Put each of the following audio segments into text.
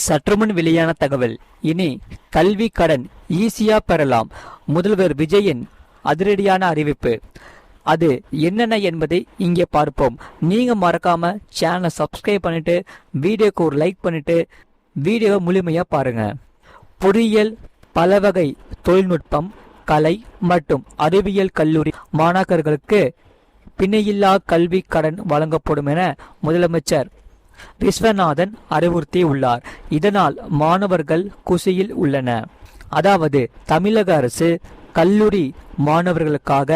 சற்றுமுன் வெளியான தகவல். இனி கல்வி கடன் ஈஸியா பெறலாம். முதல்வர் விஜயின் அதிரடியான அறிவிப்பு. அது என்னென்ன என்பதை இங்கே பார்ப்போம். நீங்க மறக்காம சேனலை சப்ஸ்கிரைப் பண்ணிட்டு வீடியோக்கு ஒரு லைக் பண்ணிட்டு வீடியோவை முழுமையா பாருங்க. பொறியியல், பலவகை தொழில்நுட்பம், கலை மற்றும் அறிவியல் கல்லூரி மாணாக்கர்களுக்கு பிணையில்லா கல்வி கடன் வழங்கப்படும் என முதலமைச்சர் விஸ்வநாதன் அறிவுறுத்தியுள்ளார். இதனால் மாணவர்கள் குஷியில் உள்ளன. அதாவது தமிழக அரசு கல்லூரி மாணவர்களுக்காக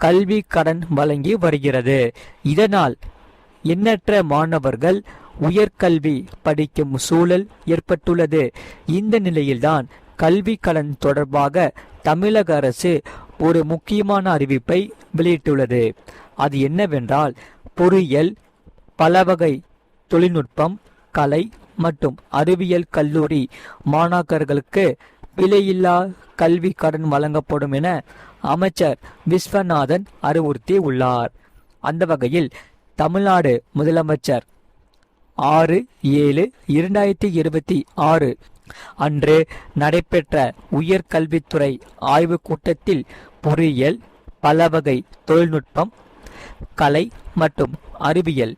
கல்வி கடன் வழங்கி வருகிறது. இதனால் எண்ணற்ற மாணவர்கள் உயர்கல்வி படிக்கும் சூழல் ஏற்பட்டுள்ளது. இந்த நிலையில்தான் கல்வி கடன் தொடர்பாக தமிழக அரசு ஒரு முக்கியமான அறிவிப்பை வெளியிட்டுள்ளது. அது என்னவென்றால், பொறியியல், பலவகை தொழில்நுட்பம், கலை மற்றும் அறிவியல் கல்லூரி மாணாக்கர்களுக்கு விலையில்லா கல்வி கடன் வழங்கப்படும் என அமைச்சர் விஸ்வநாதன் அறிவுறுத்தி உள்ளார். அந்த வகையில் தமிழ்நாடு முதலமைச்சர் 6/7/2026 அன்று நடைபெற்ற உயர்கல்வித்துறை ஆய்வுக் கூட்டத்தில் பொறியியல், பலவகை தொழில்நுட்பம், கலை மற்றும் அறிவியல்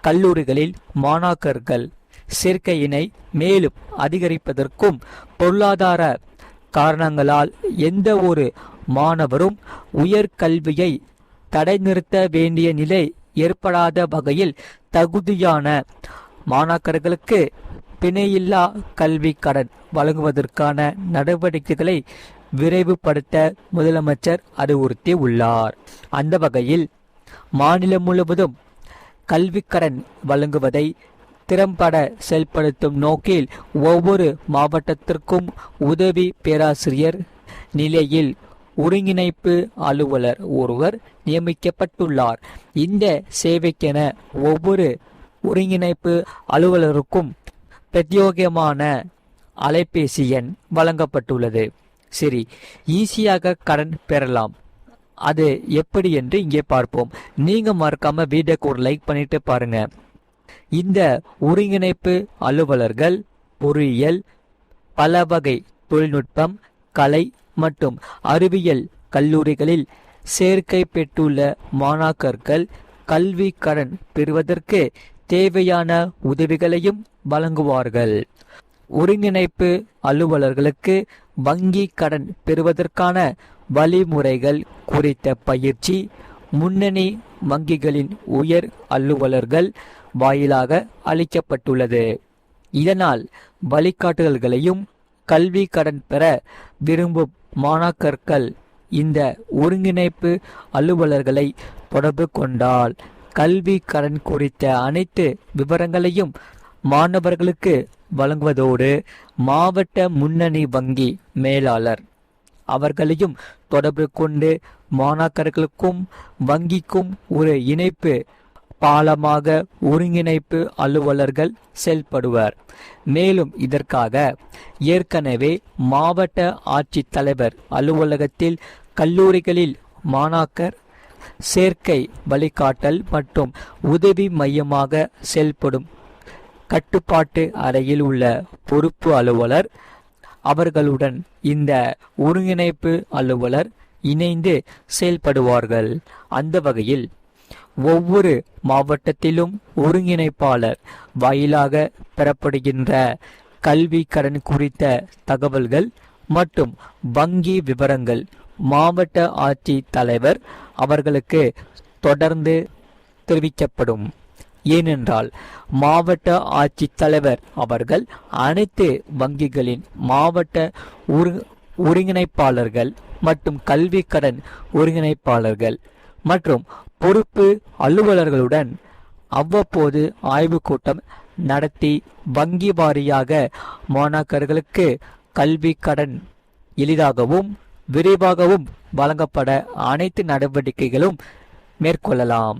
கல்லூரிகளில் மாணாக்கர்கள் சேர்க்கையினை மேலும் அதிகரிப்பதற்கும் பொருளாதார காரணங்களால் எந்த ஒரு மாணவரும் உயர்கல்வியை தடை நிறுத்த வேண்டிய நிலை ஏற்படாத வகையில் தகுதியான மாணாக்கர்களுக்கு பிணையில்லா கல்வி கடன் வழங்குவதற்கான நடவடிக்கைகளை விரைவுபடுத்த முதலமைச்சர் அறிவுறுத்தி உள்ளார். அந்த வகையில் மாநிலம் முழுவதும் கல்வி கடன் வழங்குவதை திறம்பட செயல்படுத்தும் நோக்கில் ஒவ்வொரு மாவட்டத்திற்கும் உதவி பேராசிரியர் நிலையில் ஒருங்கிணைப்பு அலுவலர் ஒருவர் நியமிக்கப்பட்டுள்ளார். இந்த சேவைக்கென ஒவ்வொரு ஒருங்கிணைப்பு அலுவலருக்கும் பிரத்யேகமான அலைபேசி எண் வழங்கப்பட்டுள்ளது. சரி, ஈஸியாக கடன் பெறலாம். அது எப்படி என்று இங்கே பார்ப்போம். நீங்க மறக்காம வீடியோக்கு ஒரு லைக் பண்ணிட்டு பாருங்க. இந்த ஒருங்கிணைப்பு அலுவலர்கள் பொறியியல், பலவகை தொழில்நுட்பம், கலை மற்றும் அறிவியல் கல்லூரிகளில் சேர்க்கை பெற்றுள்ள மாணாக்கர்கள் கல்வி கடன் பெறுவதற்கு தேவையான உதவிகளையும் வழங்குவார்கள். ஒருங்கிணைப்பு அலுவலர்களுக்கு வங்கி கடன் பெறுவதற்கான வழிமுறைகள் குறித்த பயிற்சி முன்னணி வங்கிகளின் உயர் அலுவலர்கள் வாயிலாக அளிக்கப்பட்டுள்ளது. இதனால் வழிகாட்டுதல்களையும் கல்வி கடன் பெற விரும்பும் மாணாக்கர்கள் இந்த ஒருங்கிணைப்பு அலுவலர்களை தொடர்பு கொண்டால் கல்வி கடன் குறித்த அனைத்து விவரங்களையும் மாணவர்களுக்கு வழங்குவதோடு மாவட்ட முன்னணி வங்கி மேலாளர் அவர்களையும் தொடர்பு கொண்டு மாணாக்கர்களுக்கும் வங்கிக்கும் ஒரு இணைப்பு பாலமாக ஒருங்கிணைப்பு அலுவலர்கள் செயல்படுவர். மேலும் இதற்காக ஏற்கனவே மாவட்ட ஆட்சித்தலைவர் அலுவலகத்தில் கல்லூரிகளில் மாணாக்கர் சேர்க்கை வழிகாட்டல் மற்றும் உதவி மையமாக செயல்படும் கட்டுப்பாட்டு அறையில் உள்ள பொறுப்பு அலுவலர் அவர்களுடன் இந்த ஒருங்கிணைப்பு அலுவலர் இணைந்து செயல்படுவார்கள். அந்த வகையில் ஒவ்வொரு மாவட்டத்திலும் ஒருங்கிணைப்பாளர் வாயிலாக பெறப்படுகின்ற கல்வி கடன் குறித்த தகவல்கள் மற்றும் வங்கி விவரங்கள் மாவட்ட ஆட்சி தலைவர் அவர்களுக்கு தொடர்ந்து தெரிவிக்கப்படும். ஏனென்றால் மாவட்ட ஆட்சித்தலைவர் அவர்கள் அனைத்து வங்கிகளின் மாவட்ட ஒருங்கிணைப்பாளர்கள் மற்றும் கல்வி கடன் ஒருங்கிணைப்பாளர்கள் மற்றும் பொறுப்பு அலுவலர்களுடன் அவ்வப்போது ஆய்வுக் கூட்டம் நடத்தி வங்கி வாரியாக மாணாக்கர்களுக்கு கல்வி கடன் எளிதாகவும் விரைவாகவும் வழங்கப்பட அனைத்து நடவடிக்கைகளும் மேற்கொள்ளலாம்.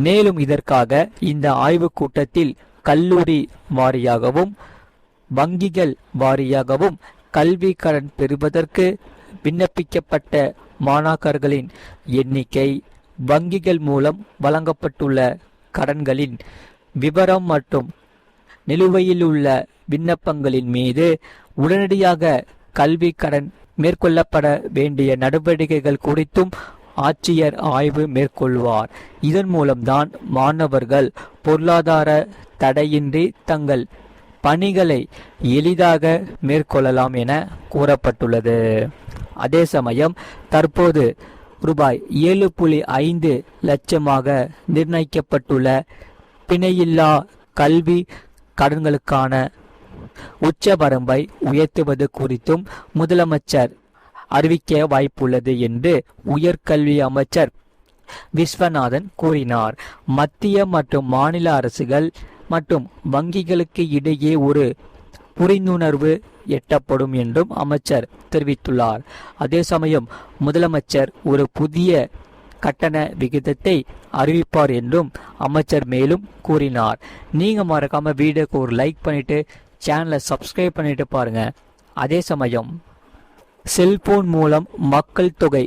மேலும் இதற்காக இந்த ஆய்வுக் கூட்டத்தில் கல்லூரி வாரியாகவும் வங்கிகள் வாரியாகவும் கல்வி கடன் பெறுவதற்கு விண்ணப்பிக்கப்பட்ட மாணாக்கர்களின் எண்ணிக்கை, வங்கிகள் மூலம் வழங்கப்பட்டுள்ள கடன்களின் விவரம் மற்றும் நிலுவையில் உள்ள விண்ணப்பங்களின் மீது உடனடியாக கல்வி கடன் மேற்கொள்ளப்பட வேண்டிய நடவடிக்கைகள் குறித்தும் ஆட்சியர் ஆய்வு மேற்கொள்வார். இதன் மூலம்தான் மாணவர்கள் பொருளாதார தடையின்றி தங்கள் பணிகளை எளிதாக மேற்கொள்ளலாம் என கூறப்பட்டுள்ளது. அதே சமயம் தற்போது ரூபாய் 7.5 லட்சமாக நிர்ணயிக்கப்பட்டுள்ள பிணையில்லா கல்வி கடன்களுக்கான உச்சவரம்பை உயர்த்துவது குறித்தும் முதலமைச்சர் அறிவிக்க வாய்ப்புள்ளது என்று உயர்கல்வி அமைச்சர் விஸ்வநாதன் கூறினார். மத்திய மற்றும் மாநில அரசுகள் மற்றும் வங்கிகளுக்கு இடையே ஒரு புரிந்துணர்வு எட்டப்படும் என்றும் அமைச்சர் தெரிவித்துள்ளார். அதே சமயம் முதலமைச்சர் ஒரு புதிய கட்டண விகிதத்தை அறிவிப்பார் என்றும் அமைச்சர் மேலும் கூறினார். நீங்க மறக்காம வீடியோக்கு ஒரு லைக் பண்ணிட்டு சேனலை சப்ஸ்கிரைப் பண்ணிட்டு பாருங்க. அதே சமயம் செல்போன் மூலம் மக்கள் தொகை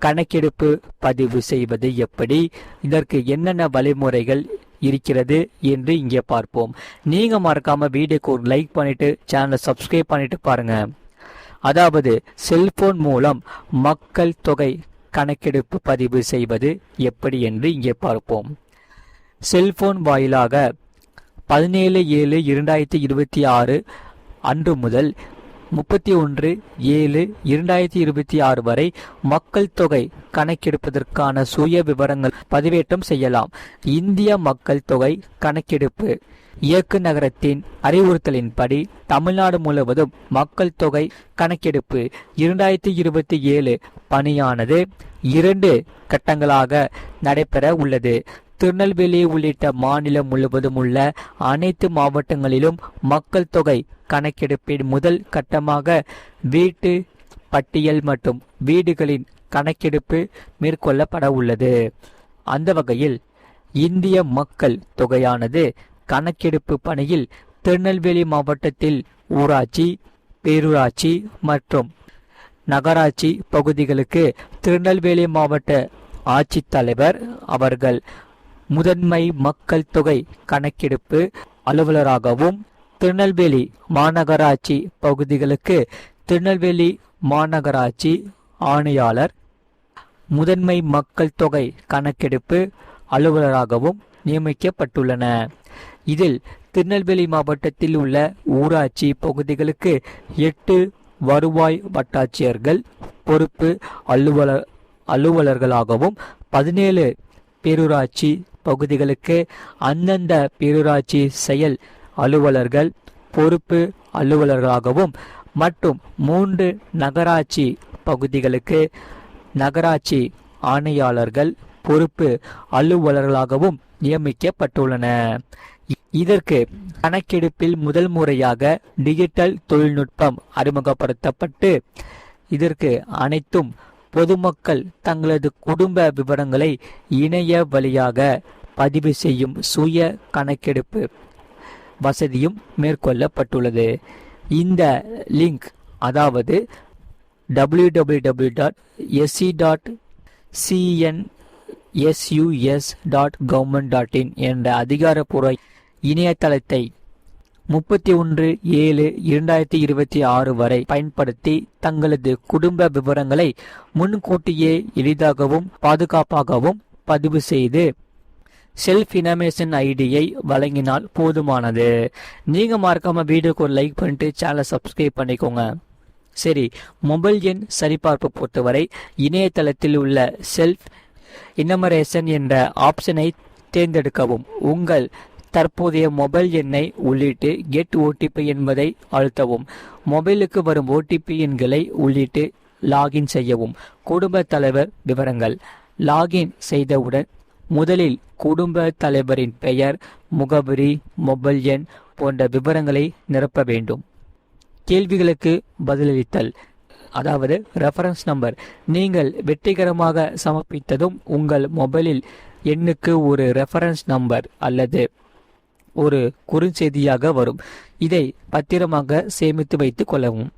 கணக்கெடுப்பு பதிவு செய்வது எப்படி, இதற்கு என்னென்ன வழிமுறைகள் இருக்கிறது என்று இங்கே பார்ப்போம். நீங்க மறக்காம வீடியோக்கு ஒரு லைக் பண்ணிட்டு சேனலை சப்ஸ்கிரைப் பண்ணிட்டு பாருங்க. அதாவது செல்போன் மூலம் மக்கள் தொகை கணக்கெடுப்பு பதிவு செய்வது எப்படி என்று இங்கே பார்ப்போம். செல்போன் வாயிலாக 17/7/2026 அன்று முதல் 31/7/2026 வரை மக்கள் தொகை கணக்கெடுப்பதற்கான சுய விவரங்கள் பதிவேற்றம் செய்யலாம். இந்திய மக்கள் தொகை கணக்கெடுப்பு இயக்குநரகத்தின் அறிவுறுத்தலின்படி தமிழ்நாடு முழுவதும் மக்கள் தொகை கணக்கெடுப்பு 2027 பணியானது 2 கட்டங்களாக நடைபெற உள்ளது. திருநெல்வேலி உள்ளிட்ட மாநிலம் முழுவதும் உள்ள அனைத்து மாவட்டங்களிலும் மக்கள் தொகை கணக்கெடுப்பின் முதல் கட்டமாக வீட்டு பட்டியல் மற்றும் வீடுகளின் கணக்கெடுப்பு மேற்கொள்ளப்பட உள்ளது. அந்த வகையில் இந்திய மக்கள் தொகையானது கணக்கெடுப்பு பணியில் திருநெல்வேலி மாவட்டத்தில் ஊராட்சி, பேரூராட்சி மற்றும் நகராட்சி பகுதிகளுக்கு திருநெல்வேலி மாவட்ட ஆட்சித்தலைவர் அவர்கள் முதன்மை மக்கள் தொகை கணக்கெடுப்பு அலுவலராகவும், திருநெல்வேலி மாநகராட்சி பகுதிகளுக்கு திருநெல்வேலி மாநகராட்சி ஆணையாளர் முதன்மை மக்கள் தொகை கணக்கெடுப்பு அலுவலராகவும் நியமிக்கப்பட்டுள்ளன. இதில் திருநெல்வேலி மாவட்டத்தில் உள்ள ஊராட்சி பகுதிகளுக்கு 8 வருவாய் வட்டாட்சியர்கள் பொறுப்பு அலுவலர்களாகவும், 17 பேரூராட்சி பகுதிகளுக்கு அந்தந்த பேரூராட்சி செயல் அலுவலர்கள் பொறுப்பு அலுவலர்களாகவும் மற்றும் 3 நகராட்சி பகுதிகளுக்கு நகராட்சி ஆணையாளர்கள் பொறுப்பு அலுவலர்களாகவும் நியமிக்கப்பட்டுள்ளன. இதற்கு கணக்கெடுப்பில் முதல் முறையாக டிஜிட்டல் தொழில்நுட்பம் அறிமுகப்படுத்தப்பட்டு இதற்கு அனைத்தும் பொதுமக்கள் தங்களது குடும்ப விவரங்களை இணைய வழியாக பதிவு செய்யும் சுய கணக்கெடுப்பு வசதியும் மேற்கொள்ளப்பட்டுள்ளது. இந்த லிங்க், அதாவது www.sc.cnsus.government.in என்ற அதிகாரப்பூர்வ இணையதளத்தை 31/7/2026 வரை பயன்படுத்தி தங்களது குடும்ப விவரங்களை முன்கூட்டியே எளிதாகவும் பாதுகாப்பாகவும் பதிவு செய்து செல்ஃப் இன்ஃபர்மேஷன் ஐடியை வழங்கினால் போதுமானது. நீங்க மறக்காம வீடியோக்கு ஒரு லைக் பண்ணிட்டு சேனலை சப்ஸ்கிரைப் பண்ணிக்கோங்க. சரி, மொபைல் எண் சரிபார்ப்பு பொறுத்தவரை இணையதளத்தில் உள்ள செல்ஃப் இன்ஃபர்மேஷன் என்ற ஆப்ஷனை தேர்ந்தெடுக்கவும். உங்கள் தற்போதைய மொபைல் எண்ணை உள்ளிட்டு கெட் ஓடிபி என்பதை அழுத்தவும். மொபைலுக்கு வரும் ஓடிபி எண்களை உள்ளிட்டு லாகின் செய்யவும். குடும்ப தலைவர் விவரங்கள். லாகின் செய்தவுடன் முதலில் குடும்ப தலைவரின் பெயர், முகவரி, மொபைல் எண் போன்ற விவரங்களை நிரப்ப வேண்டும். கேள்விகளுக்கு பதிலளித்தல், அதாவது ரெஃபரன்ஸ் நம்பர். நீங்கள் வெற்றிகரமாக சமர்ப்பித்ததும் உங்கள் மொபைலில் எண்ணுக்கு ஒரு ரெஃபரன்ஸ் நம்பர் அல்லது ஒரு குறுஞ்செய்தியாக வரும். இதை பத்திரமாக சேமித்து வைத்துக் கொள்ளவும்.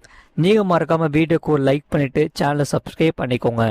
நீங்க மறக்காம வீடியோக்கு ஒரு லைக் பண்ணிட்டு சேனலை சப்ஸ்கிரைப் பண்ணிக்கோங்க.